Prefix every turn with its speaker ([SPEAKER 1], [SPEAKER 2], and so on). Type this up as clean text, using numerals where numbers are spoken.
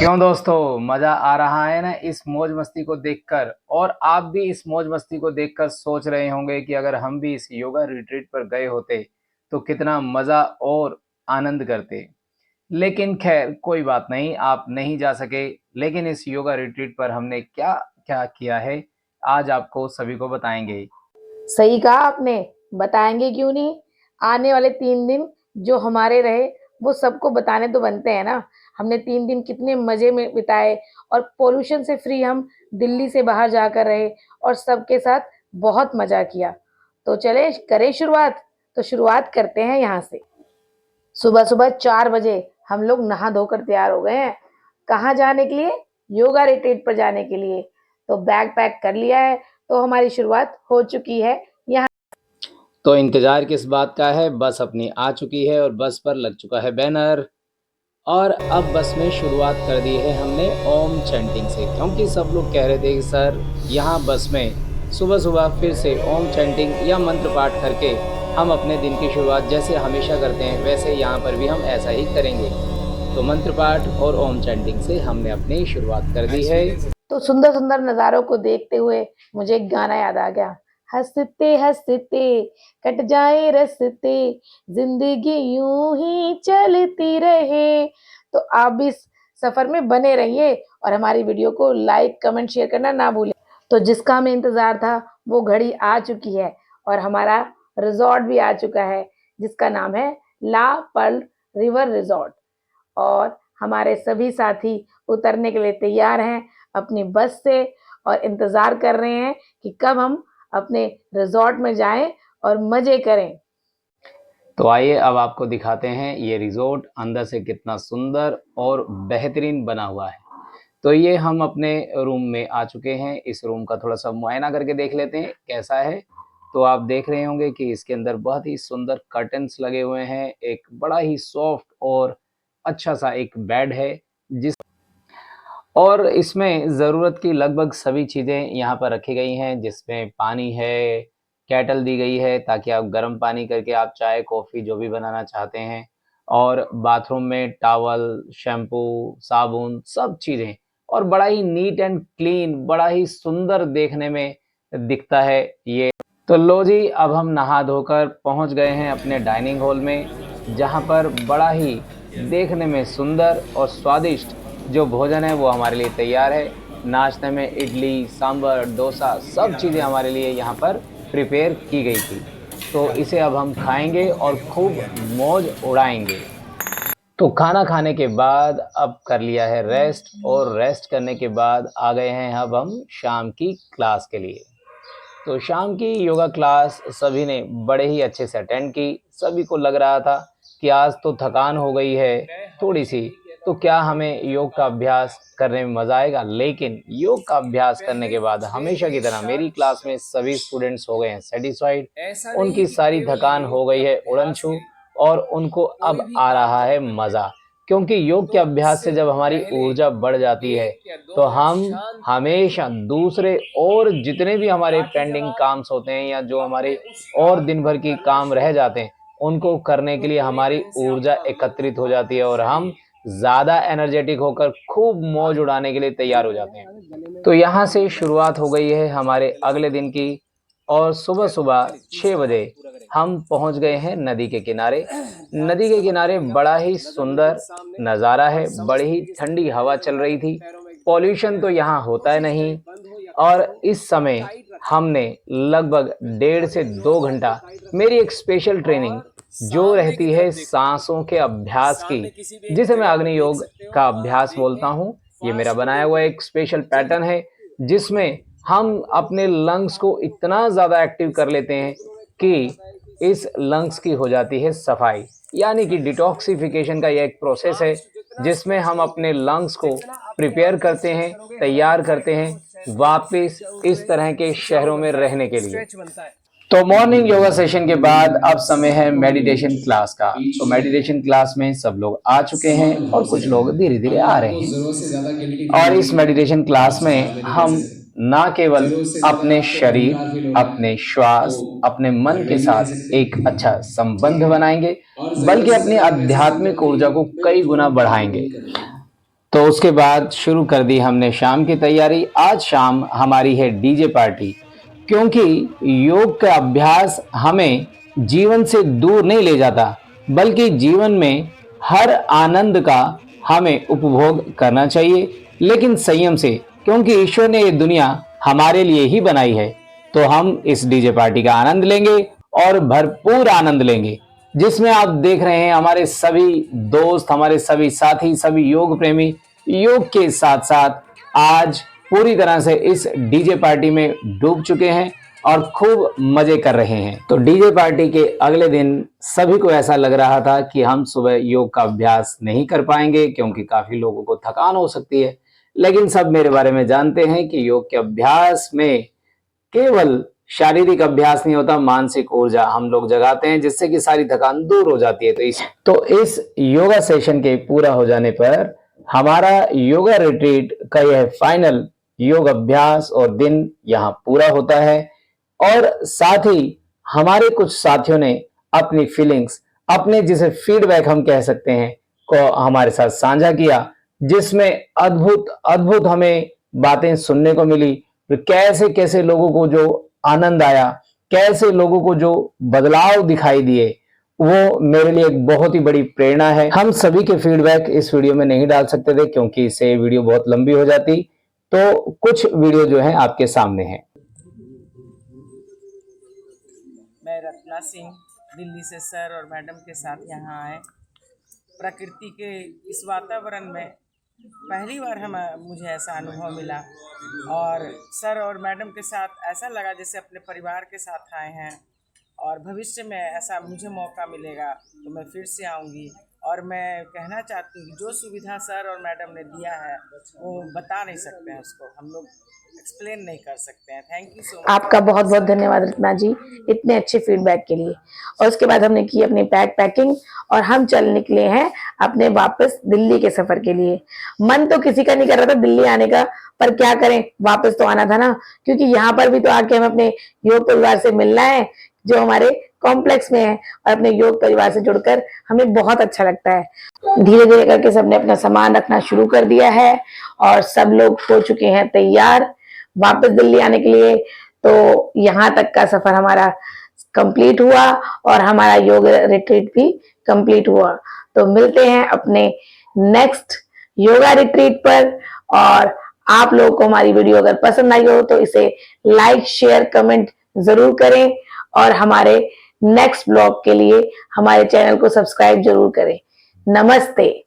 [SPEAKER 1] क्यों दोस्तों, मजा आ रहा है ना इस मौज मस्ती को देखकर। और आप भी इस मौज मस्ती को देखकर सोच रहे होंगे कि अगर हम भी इस योगा रिट्रीट पर गए होते तो कितना मजा और आनंद करते। लेकिन खैर कोई बात नहीं, आप नहीं जा सके। लेकिन इस योगा रिट्रीट पर हमने क्या क्या किया है आज आपको सभी को बताएंगे।
[SPEAKER 2] सही कहा आपने, बताएंगे क्यों नहीं। आने वाले 3 दिन जो हमारे रहे वो सबको बताने तो बनते हैं ना। हमने 3 दिन कितने मजे में बिताए और पोल्यूशन से फ्री हम दिल्ली से बाहर जाकर रहे और सबके साथ बहुत मजा किया। तो चले करें शुरुआत। तो शुरुआत करते हैं यहाँ से। सुबह सुबह 4 बजे हम लोग नहा धोकर तैयार हो गए हैं। कहाँ जाने के लिए? योगा रिट्रीट पर जाने के लिए। तो बैग पैक कर लिया है, तो हमारी शुरुआत हो चुकी है। यहाँ
[SPEAKER 1] तो इंतजार किस बात का है, बस अपनी आ चुकी है और बस पर लग चुका है बैनर। और अब बस में शुरुआत कर दी है हमने ओम चैंटिंग से, क्योंकि सब लोग कह रहे थे कि सर यहाँ बस में सुबह सुबह फिर से ओम चैंटिंग या मंत्र पाठ करके हम अपने दिन की शुरुआत जैसे हमेशा करते हैं वैसे यहाँ पर भी हम ऐसा ही करेंगे। तो मंत्र पाठ और ओम चैंटिंग से हमने अपनी शुरुआत कर दी है।
[SPEAKER 2] तो सुंदर सुंदर नज़ारों को देखते हुए मुझे एक गाना याद आ गया। हंसते हंसते कट जाए रस्ते, जिंदगी यूं ही चलती रहे। तो आप भी इस सफर में बने रहिए और हमारी वीडियो को लाइक कमेंट शेयर करना ना भूलें। तो जिसका हमें इंतजार था वो घड़ी आ चुकी है और हमारा रिजॉर्ट भी आ चुका है, जिसका नाम है ला पर्ल रिवर रिजॉर्ट। और हमारे सभी साथी उतरने के लिए तैयार हैं अपनी बस से और इंतज़ार कर रहे हैं कि कब हम अपने रिजॉर्ट में जाएं और मज़े करें।
[SPEAKER 1] तो आइए अब आपको दिखाते हैं ये रिजॉर्ट अंदर से कितना सुंदर और बेहतरीन बना हुआ है। तो ये हम अपने रूम में आ चुके हैं। इस रूम का थोड़ा सा मुआयना करके देख लेते हैं कैसा है। तो आप देख रहे होंगे कि इसके अंदर बहुत ही सुंदर कर्टन्स लगे हुए हैं। एक बड़ा ही सॉफ्ट और अच्छा सा एक बेड है जिस और इसमें ज़रूरत की लगभग सभी चीज़ें यहाँ पर रखी गई हैं, जिसमें पानी है, केटल दी गई है ताकि आप गर्म पानी करके आप चाय कॉफ़ी जो भी बनाना चाहते हैं। और बाथरूम में टॉवल, शैम्पू, साबुन सब चीज़ें। और बड़ा ही नीट एंड क्लीन, बड़ा ही सुंदर देखने में दिखता है ये। तो लो जी, अब हम नहा धोकर पहुँच गए हैं अपने डाइनिंग हॉल में, जहाँ पर बड़ा ही देखने में सुंदर और स्वादिष्ट जो भोजन है वो हमारे लिए तैयार है। नाश्ते में इडली, सांभर, डोसा सब चीज़ें हमारे लिए यहाँ पर प्रिपेयर की गई थी। तो इसे अब हम खाएंगे और खूब मौज उड़ाएंगे। तो खाना खाने के बाद अब कर लिया है रेस्ट, और रेस्ट करने के बाद आ गए हैं अब हम शाम की क्लास के लिए। तो शाम की योगा क्लास सभी ने बड़े ही अच्छे से अटेंड की। सभी को लग रहा था कि आज तो थकान हो गई है थोड़ी सी, तो क्या हमें योग का अभ्यास करने में मज़ा आएगा। लेकिन योग का अभ्यास करने के बाद हमेशा की तरह मेरी क्लास में सभी स्टूडेंट्स हो गए हैं सेटिस्फाइड। उनकी सारी थकान हो गई है उड़न-छू और उनको अब आ रहा है मज़ा। क्योंकि योग के अभ्यास से जब हमारी ऊर्जा बढ़ जाती है तो हम हमेशा दूसरे और जितने भी हमारे पेंडिंग काम्स होते हैं या जो हमारे और दिन भर की काम रह जाते हैं उनको करने के लिए हमारी ऊर्जा एकत्रित हो जाती है और हम ज़्यादा एनर्जेटिक होकर खूब मौज उड़ाने के लिए तैयार हो जाते हैं। तो यहाँ से शुरुआत हो गई है हमारे अगले दिन की। और सुबह सुबह 6 बजे हम पहुँच गए हैं नदी के किनारे। नदी के किनारे बड़ा ही सुंदर नज़ारा है, बड़ी ही ठंडी हवा चल रही थी। पॉल्यूशन तो यहाँ होता है नहीं। और इस समय हमने लगभग 1.5 से 2 घंटा मेरी एक स्पेशल ट्रेनिंग जो रहती है सांसों के अभ्यास की, जिसे मैं अग्नि योग का अभ्यास बोलता हूँ। ये मेरा बनाया हुआ एक स्पेशल पैटर्न है जिसमें हम अपने लंग्स को इतना ज़्यादा एक्टिव कर लेते हैं कि इस लंग्स की हो जाती है सफाई। यानी कि डिटॉक्सिफिकेशन का यह एक प्रोसेस है जिसमें हम अपने लंग्स को प्रिपेयर करते हैं, तैयार करते हैं वापस इस तरह के शहरों में रहने के लिए। तो मॉर्निंग योगा सेशन के बाद अब समय है मेडिटेशन क्लास का। तो मेडिटेशन क्लास में सब लोग आ चुके हैं और कुछ लोग धीरे धीरे आ रहे हैं। और इस मेडिटेशन क्लास में हम ना केवल अपने शरीर, अपने श्वास, अपने मन के साथ एक अच्छा संबंध बनाएंगे, बल्कि अपनी आध्यात्मिक ऊर्जा को कई गुना बढ़ाएंगे। तो उसके बाद शुरू कर दी हमने शाम की तैयारी। आज शाम हमारी है डीजे पार्टी, क्योंकि योग का अभ्यास हमें जीवन से दूर नहीं ले जाता, बल्कि जीवन में हर आनंद का हमें उपभोग करना चाहिए, लेकिन संयम से, क्योंकि ईश्वर ने ये दुनिया हमारे लिए ही बनाई है। तो हम इस डीजे पार्टी का आनंद लेंगे और भरपूर आनंद लेंगे, जिसमें आप देख रहे हैं हमारे सभी दोस्त, हमारे सभी साथी, सभी योग प्रेमी योग के साथ साथ आज पूरी तरह से इस डीजे पार्टी में डूब चुके हैं और खूब मजे कर रहे हैं। तो डीजे पार्टी के अगले दिन सभी को ऐसा लग रहा था कि हम सुबह योग का अभ्यास नहीं कर पाएंगे, क्योंकि काफी लोगों को थकान हो सकती है। लेकिन सब मेरे बारे में जानते हैं कि योग के अभ्यास में केवल शारीरिक अभ्यास नहीं होता, मानसिक ऊर्जा हम लोग जगाते हैं, जिससे कि सारी थकान दूर हो जाती है। तो इस योगा सेशन के पूरा हो जाने पर हमारा योगा रिट्रीट का यह फाइनल योग अभ्यास और दिन यहाँ पूरा होता है। और साथ ही हमारे कुछ साथियों ने अपनी फीलिंग्स, अपने जिसे फीडबैक हम कह सकते हैं, को हमारे साथ साझा किया, जिसमें अद्भुत अद्भुत हमें बातें सुनने को मिली। कैसे कैसे लोगों को जो आनंद आया, कैसे लोगों को जो बदलाव दिखाई दिए, वो मेरे लिए एक बहुत ही बड़ी प्रेरणा है। हम सभी के फीडबैक इस वीडियो में नहीं डाल सकते थे, क्योंकि इससे वीडियो बहुत लंबी हो जाती। तो कुछ वीडियो जो है आपके सामने है।
[SPEAKER 3] मैं रत्ना सिंह दिल्ली से सर और मैडम के साथ यहाँ आए। प्रकृति के इस वातावरण में पहली बार मुझे ऐसा अनुभव मिला और सर और मैडम के साथ ऐसा लगा जैसे अपने परिवार के साथ आए हैं। और भविष्य में ऐसा मुझे मौका मिलेगा तो मैं फिर से आऊँगी। और मैं कहना चाहती हूँ कि जो सुविधा सर और मैडम ने दिया है वो बता नहीं सकते हैं, उसको हम लोग एक्सप्लेन नहीं कर सकते हैं। Thank you so much.
[SPEAKER 2] आपका बहुत बहुत धन्यवाद रत्ना जी, इतने अच्छे फीडबैक के लिए। और उसके बाद हमने की अपनी पैकिंग और हम चल निकले हैं अपने वापस दिल्ली के सफर के लिए। मन तो किसी का नहीं कर रहा था दिल्ली आने का, पर क्या करें, वापस तो आना था ना, क्योंकि यहाँ पर भी तो आके हमें अपने योग परिवार से मिलना है, जो हमारे कॉम्प्लेक्स में है। और अपने योग परिवार से जुड़कर हमें बहुत अच्छा लगता है। धीरे धीरे करके सबने अपना सामान रखना शुरू कर दिया है और सब लोग हो चुके हैं तैयार वापस दिल्ली आने के लिए। तो यहाँ तक का सफर हमारा कंप्लीट हुआ और हमारा योग रिट्रीट भी कंप्लीट हुआ। तो मिलते हैं अपने नेक्स्ट योगा रिट्रीट पर। और आप लोगों को हमारी वीडियो अगर पसंद आई हो तो इसे लाइक, शेयर, कमेंट जरूर करें और हमारे नेक्स्ट ब्लॉग के लिए हमारे चैनल को सब्सक्राइब जरूर करें। नमस्ते।